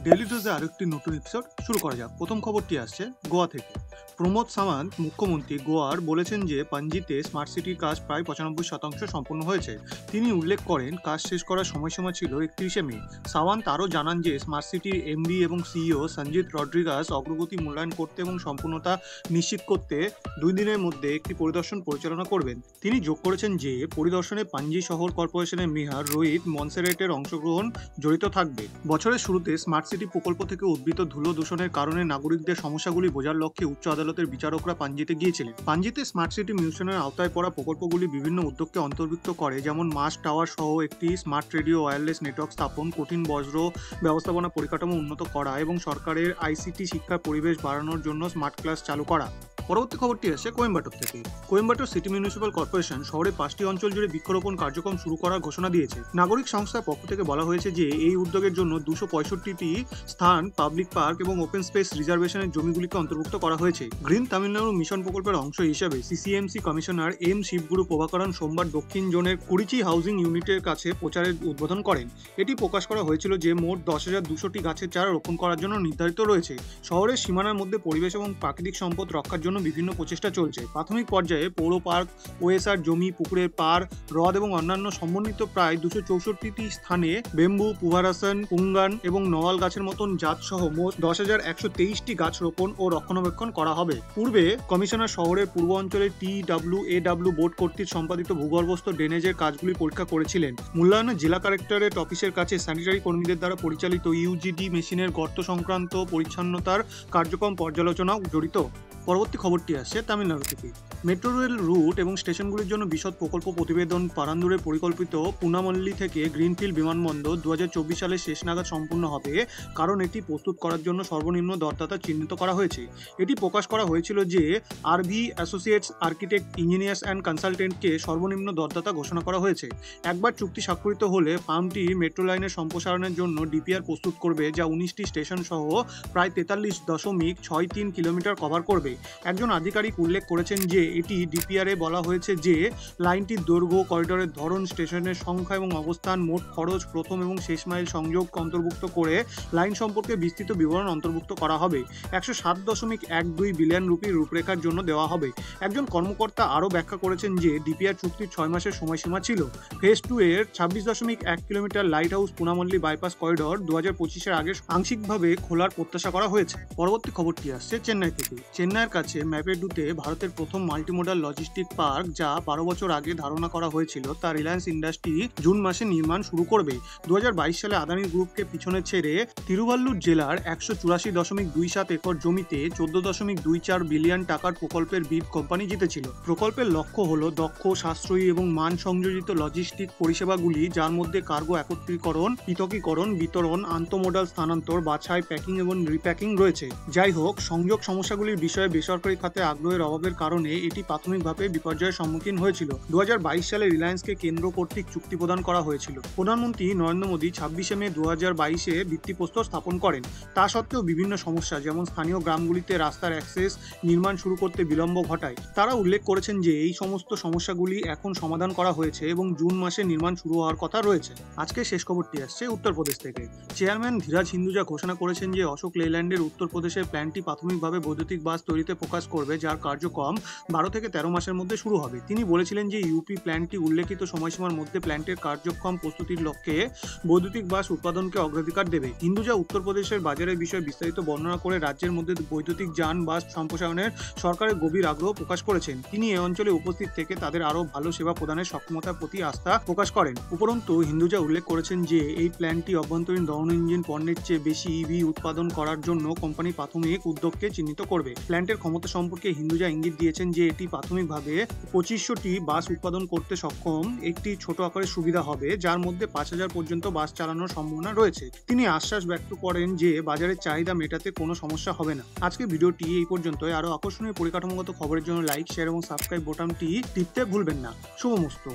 Daily ডোজে আরেকটি নতুন episode শুরু করা যাক। প্রথম খবরটি আসছে গোয়া থেকে। প্রমোদ সাওয়ান্ত মুখ্যমন্ত্রী গোয়ার বলেছেন যে পাঞ্জিতে স্মার্ট সিটির কাজ প্রায় 95% সম্পন্ন হয়েছে। তিনি উল্লেখ করেন কাজ শেষ করার সময়সীমা ছিল 31শে মে। সাওয়ান্ত আরও জানান যে স্মার্ট সিটির এমডি এবং সিইও সঞ্জিত রড্রিগাস অগ্রগতি মূল্যায়ন করতে এবং সম্পূর্ণতা নিশ্চিত করতে 2 দিনের মধ্যে একটি পরিদর্শন পরিচালনা করবেন। তিনি যোগ করেছেন যে পরিদর্শনে পাঞ্জি শহর কর্পোরেশনের মেয়র রোহিত মনসেরেটের অংশগ্রহণ জড়িত থাকবে। বছরের শুরুতে স্মার্ট সিটি প্রকল্প থেকে উদ্ভূত ধুলো দূষণের কারণে নাগরিকদের সমস্যাগুলি বোঝার লক্ষ্যে উচ্চ আদালতের বিচারকরা পাঞ্জিতে গিয়েছিলেন। পাঞ্জিতে স্মার্ট সিটি মিশনের আওতায় পড়া প্রকল্পগুলি বিভিন্ন উদ্যোগকে অন্তর্ভুক্ত করে, যেমন মাস টাওয়ার সহ একটি স্মার্ট রেডিও ওয়্যারলেস নেটওয়ার্ক স্থাপন, কঠিন বজ্র ব্যবস্থাপনা পরিকাঠামো উন্নত করা এবং সরকারের আইসিটি শিক্ষার পরিবেশ বাড়ানোর জন্য স্মার্ট ক্লাস চালু করা। পরবর্তী খবরটি আসছে কোয়েম্বাটোর থেকে। কোয়েম্বাটোর সিটি মিউনিসিপ্যাল কর্পোরেশন শহরে 5টি অঞ্চল জুড়ে বৃক্ষরোপণ কার্যক্রম শুরু করার ঘোষণা দিয়েছে। নাগরিক সংস্থার পক্ষ থেকে বলা হয়েছে যে এই উদ্যোগের জন্য 265টি স্থান পাবলিক পার্ক এবং ওপেন স্পেস রিজার্ভেশনের জমিগুলিকে অন্তর্ভুক্ত করা হয়েছে। গ্রিন তামিলনাড়ু মিশন প্রকল্পের অংশ হিসেবে সিসিএমসি কমিশনার এম শিবগুরু প্রভাকরণ সোমবার দক্ষিণ জোনের কুরিচি হাউজিং ইউনিটের কাছে প্রচারের উদ্বোধন করেন। এটি প্রকাশ করা হয়েছিল যে মোট 10,200টি গাছের চারা রোপণ করার জন্য নির্ধারিত রয়েছে। শহরের সীমানার মধ্যে পরিবেশ এবং প্রাকৃতিক সম্পদ রক্ষার জন্য বিভিন্ন প্রচেষ্টা চলছে। প্রাথমিক পর্যায়ে পৌর পার্ক, ওএসআর জমি, পুকুরের পাড়, হ্রদ এবং অন্যান্য সমন্বিত প্রায় 264টি স্থানে বেম্বু, পুভারাসান, পুঙ্গান এবং নওয়াল গাছের মতন জাতসহ মোট 10,123টি গাছ রোপণ ও রক্ষণাবেক্ষণ করা হবে। পূর্বে কমিশনার শহরের পূর্ব অঞ্চলের TWAW বোর্ড কর্তৃক সম্পাদিত ভূগর্ভস্থ ড্রেনেজের কাজগুলি পরীক্ষা করেছিলেন। মূল্যায়নে জেলা কালেক্টরেট অফিসের কাছে স্যানিটারি কর্মীদের দ্বারা পরিচালিত ইউজিডি মেশিনের গর্ত সংক্রান্ত পরিচ্ছন্নতার কার্যক্রম পর্যালোচনাও জড়িত। পরবর্তী খবরটি আসছে তামিলনাড়ু থেকে। মেট্রো রেল রুট এবং স্টেশনগুলির জন্য বিশদ প্রকল্প প্রতিবেদন পারান্দুরে পরিকল্পিত পুনামল্লি থেকে গ্রিনফিল্ড বিমানবন্দর 2024 সালের শেষ নাগাদ সম্পূর্ণ হবে, কারণ এটি প্রস্তুত করার জন্য সর্বনিম্ন দরদাতা চিহ্নিত করা হয়েছে। এটি প্রকাশ করা হয়েছিল যে RV Associates Architect Engineers and কনসালটেন্টকে সর্বনিম্ন দরদাতা ঘোষণা করা হয়েছে। একবার চুক্তি স্বাক্ষরিত হলে ফার্মটি মেট্রো লাইনের সম্প্রসারণের জন্য ডিপিআর প্রস্তুত করবে, যা 19টি স্টেশন সহ প্রায় 43.63 কিলোমিটার কভার করবে। একজন আধিকারিক উল্লেখ করেছেন যে এটি ডিপিআরে বলা হয়েছে যে লাইনটির দৈর্ঘ্য, করিডোরের ধরন, স্টেশনের সংখ্যা এবং অবস্থান, মোট খরচ, প্রথম এবং শেষ মাইল সংযোগ অন্তর্ভুক্ত করে লাইন সম্পর্কে বিস্তৃত বিবরণ অন্তর্ভুক্ত করা হবে। 107.12 বিলিয়ন রুপির রূপরেখার জন্য দেওয়া হবে। একজন কর্মকর্তা আরও ব্যাখ্যা করেছেন যে ডিপিআর চুক্তির 6 মাসের সময়সীমা ছিল। ফেজ 2 এর 26.1 kilometre light house Poonamallee bypass corridor 2025-এর আগে আংশিকভাবে খোলার প্রত্যাশা করা হয়েছে। পরবর্তী খবরটি আসছে চেন্নাই থেকে। চেন্নাইয়ের কাছে ম্যাপেডুতে ভারতের প্রথম মাল্টিমোডাল লজিস্টিক পার্ক, যা 12 বছর আগে ধারণা করা হয়েছিল, তা রিলায়েন্স ইন্ডাস্ট্রি জুন মাসে নির্মাণ শুরু করবে। 2022 সালে আদানি গ্রুপকে পিছনে ছেড়ে তিরুভাল্লুর জেলার 184.27 একর জমিতে 14.24 বিলিয়ন টাকার প্রকল্পের বিড কোম্পানি জিতেছিল। প্রকল্পের লক্ষ্য হল দক্ষ, সাশ্রয়ী এবং মান সংযোজিত লজিস্টিক পরিষেবাগুলি, যার মধ্যে কার্গো একত্রীকরণ, পৃথকীকরণ, বিতরণ, আন্তঃমোডাল স্থানান্তর, বাছাই, প্যাকিং এবং রিপ্যাকিং রয়েছে। যাই হোক, সংযোগ সমস্যাগুলির বিষয়ে বেসরকারি খাতে আগ্রহের অভাবের কারণে এটি প্রাথমিকভাবে বিপর্যয়ের সম্মুখীন হয়েছিল। 2022 সালে রিলায়েন্সকে কেন্দ্র কর্তৃক চুক্তি প্রদান করা হয়েছিল। প্রধানমন্ত্রী নরেন্দ্র মোদী 26শে মে 2022-এ ভিত্তিপ্রস্তর স্থাপন করেন। তা সত্ত্বেও বিভিন্ন সমস্যা, যেমন স্থানীয় গ্রামগুলিতে রাস্তার অ্যাক্সেস নির্মাণ শুরু করতে বিলম্ব ঘটায়। তারা উল্লেখ করেছেন যে এই সমস্ত সমস্যাগুলি এখন সমাধান করা হয়েছে এবং জুন মাসে নির্মাণ শুরু হওয়ার কথা রয়েছে। আজকে শেষ খবরটি আসছে উত্তরপ্রদেশ থেকে। চেয়ারম্যান ধীরাজ হিন্দুজা ঘোষণা করেছেন যে অশোক লেল্যান্ডের উত্তরপ্রদেশের প্ল্যান্টটি প্রাথমিকভাবে বৈদ্যুতিক বাস তৈরিতে ফোকাস করবে, যার কার্যক্রম 12 থেকে 13 মাসের মধ্যে শুরু হবে। তিনি বলেছিলেন যে ইউপি প্ল্যান্টটি উল্লেখিত সময়সীমার মধ্যে প্ল্যান্টের কার্যক্রম প্রস্তুতির লক্ষ্যে বৈদ্যুতিক বাস উৎপাদনকে অগ্রাধিকার দেবে। হিন্দুজা উত্তরপ্রদেশের বাজারের বিষয়ে বিস্তারিত বর্ণনা করে রাজ্যের মধ্যে বৈদ্যুতিক যান বাস সম্প্রসারণের সরকারের গভীর আগ্রহ প্রকাশ করেছেন। তিনি এ অঞ্চলে উপস্থিত থেকে তাদের আরও ভালো সেবা প্রদানের সক্ষমতার প্রতি আস্থা প্রকাশ করেন। উপরন্তু হিন্দুজা উল্লেখ করেছেন যে এই প্ল্যান্টটি অভ্যন্তরীণ দহন ইঞ্জিন পণ্যের চেয়ে বেশি ইভি উৎপাদন করার জন্য কোম্পানি প্রাথমিক উদ্যোগকে চিহ্নিত করবে। প্ল্যান্টের ক্ষমতা সম্পর্কে হিন্দুজা ইঙ্গিত দিয়েছেন যে এটি প্রাথমিকভাবে 2500টি বাস উৎপাদন করতে সক্ষম একটি ছোট আকারের সুবিধা হবে, যার মধ্যে 5000 পর্যন্ত বাস চালানোর সম্ভাবনা রয়েছে। তিনি আশ্বাস ব্যক্ত করেন যে বাজারের চাহিদা মেটাতে কোনো সমস্যা হবে না। আজকে ভিডিওটি এই পর্যন্তই। আরও আকর্ষণীয় পরিকাঠামোগত খবরের জন্য লাইক, শেয়ার এবং সাবস্ক্রাইব বোতামটি টিপতে ভুলবেন না। শুভমস্তু।